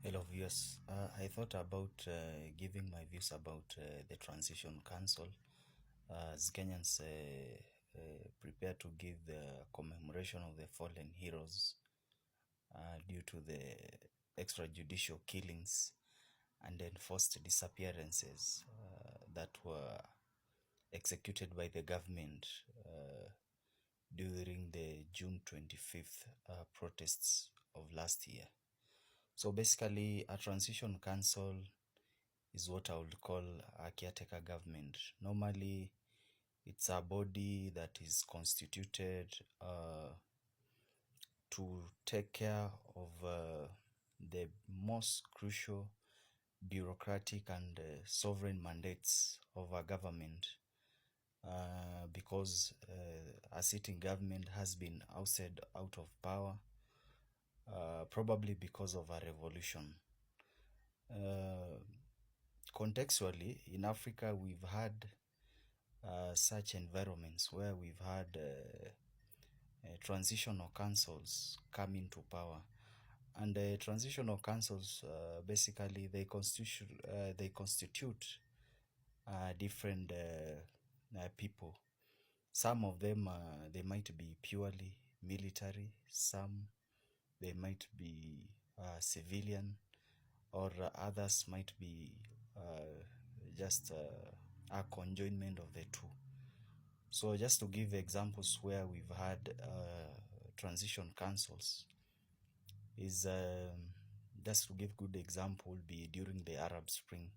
Hello viewers, I thought about giving my views about the Transition Council as Kenyans prepare to give the commemoration of the fallen heroes due to the extrajudicial killings and enforced disappearances that were executed by the government during the June 25th protests of last year. So basically, a transition council is what I would call a caretaker government. Normally, it's a body that is constituted to take care of the most crucial bureaucratic and sovereign mandates of a government because a sitting government has been ousted out of power, probably because of a revolution. Contextually, in Africa, we've had such environments where we've had transitional councils come into power. And transitional councils, basically, they constitute different people. Some of them, they might be purely military. Some, they might be civilian, or others might be just a conjoinment of the two. So just to give examples where we've had transition councils is just to give good example would be during the Arab Spring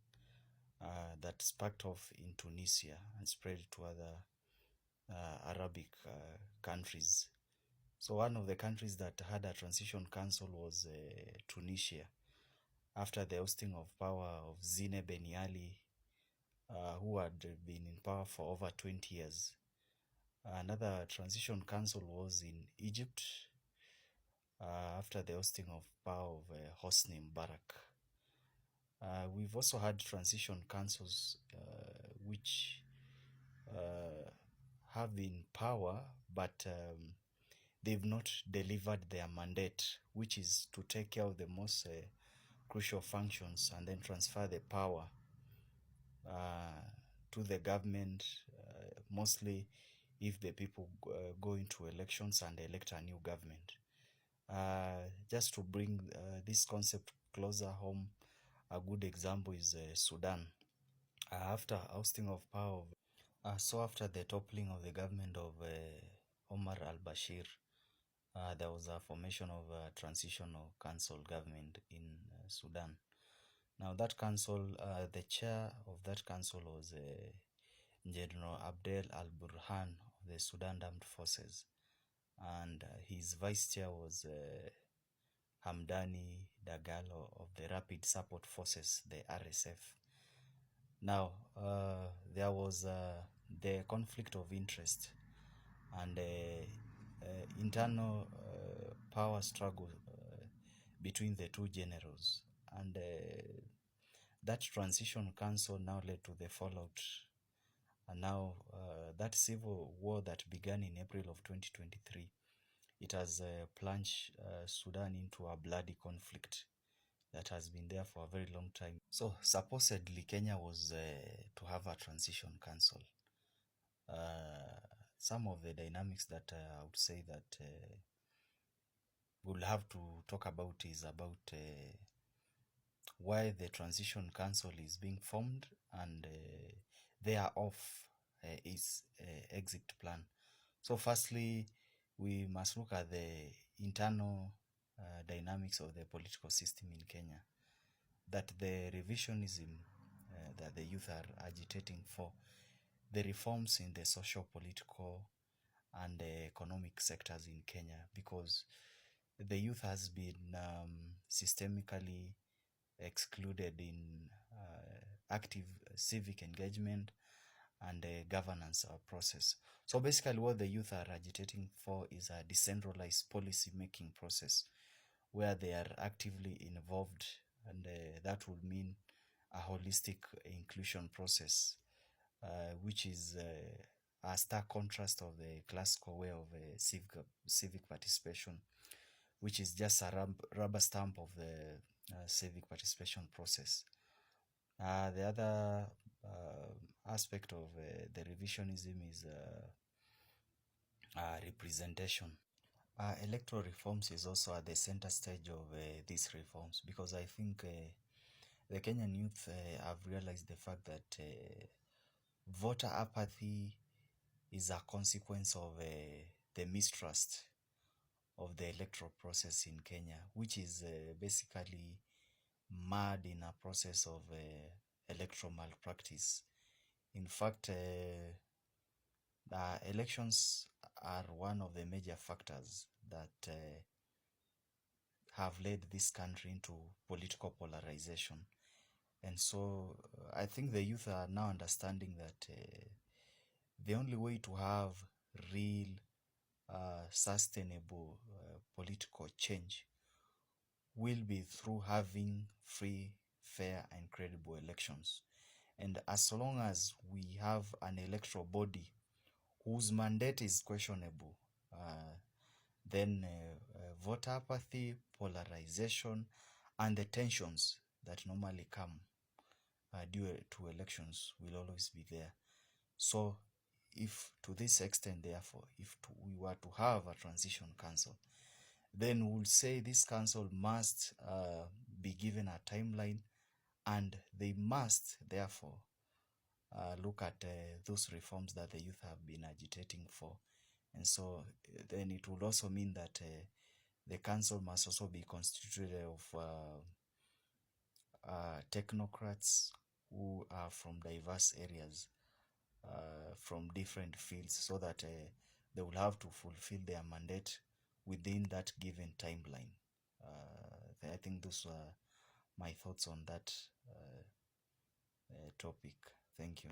that sparked off in Tunisia and spread to other Arabic countries. So one of the countries that had a transition council was Tunisia, after the ousting of power of Zine Ben Ali, who had been in power for over 20 years. Another transition council was in Egypt after the ousting of power of Hosni Mubarak. We've also had transition councils which have been power, but they've not delivered their mandate, which is to take care of the most crucial functions and then transfer the power to the government, mostly if the people go into elections and elect a new government. Just to bring this concept closer home, a good example is Sudan. After ousting of power, so after the toppling of the government of Omar al-Bashir, there was a formation of a transitional council government in Sudan. Now that council, the chair of that council was General Abdel al-Burhan of the Sudan Armed Forces, and his vice chair was Hamdani Dagalo of the Rapid Support Forces, the RSF. Now, there was the conflict of interest and internal power struggle between the two generals, and that transition council now led to the fallout. And now that civil war that began in April of 2023, it has plunged Sudan into a bloody conflict that has been there for a very long time. So supposedly Kenya was to have a transition council. Some of the dynamics that I would say that we'll have to talk about is about why the transition council is being formed and thereof is exit plan. So firstly, we must look at the internal dynamics of the political system in Kenya, that the revisionism that the youth are agitating for, the reforms in the social, political, and economic sectors in Kenya, because the youth has been systemically excluded in active civic engagement and governance process. So basically what the youth are agitating for is a decentralized policy making process where they are actively involved, and that would mean a holistic inclusion process, which is a stark contrast of the classical way of civic participation, which is just a rubber stamp of the civic participation process. The other aspect of the revisionism is representation. Electoral reforms is also at the center stage of these reforms, because I think the Kenyan youth have realized the fact that voter apathy is a consequence of the mistrust of the electoral process in Kenya, which is basically mad in a process of electoral malpractice. In fact, the elections are one of the major factors that have led this country into political polarization. And so I think the youth are now understanding that the only way to have real sustainable political change will be through having free, fair, and credible elections. And as long as we have an electoral body whose mandate is questionable, then voter apathy, polarization, and the tensions that normally come due to elections will always be there. So if to this extent, therefore, if we were to have a transition council, then we'll say this council must be given a timeline, and they must therefore look at those reforms that the youth have been agitating for. And so then it would also mean that the council must also be constituted of technocrats who are from diverse areas, from different fields, so that they will have to fulfill their mandate within that given timeline. I think those are my thoughts on that topic. Thank you.